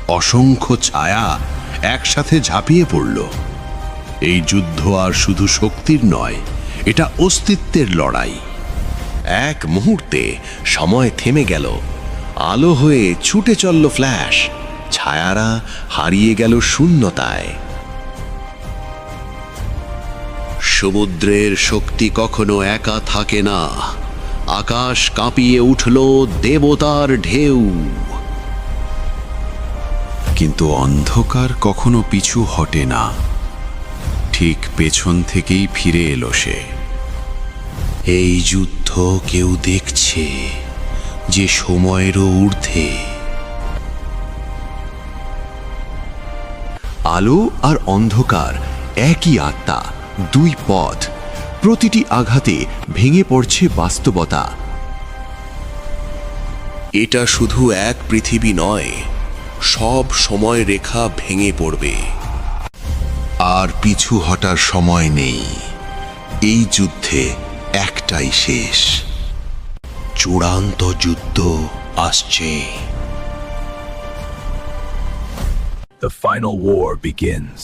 অসংখ্য ছায়া একসাথে ঝাঁপিয়ে পড়ল। এই যুদ্ধ আর শুধু শক্তির নয়, এটা অস্তিত্বের লড়াই। এক মুহূর্তে সময় থেমে গেল। আলো হয়ে ছুটে চলল ফ্ল্যাশ, ছায়ারা হারিয়ে গেল শূন্যতায়। সমুদ্রের শক্তি কখনো একা থাকে না। আকাশ কাঁপিয়ে উঠল দেবতার ঢেউ। কিন্তু অন্ধকার কখনো পিছু হটে না, ঠিক পেছন থেকেই ফিরে এলো সে। এই যুদ্ধ কেউ দেখছে যে সময়েরও ঊর্ধ্বে। আলো আর অন্ধকার একই আত্মা, দুই পথ। প্রতিটি আঘাতে ভেঙে পড়ছে বাস্তবতা। এটা শুধু এক পৃথিবী নয়, সব সময় রেখা ভেঙে পড়বে। আর পিছু হটার সময় নেই। এই যুদ্ধে একটাই শেষ। চূড়ান্ত যুদ্ধ আসছে। The final war begins.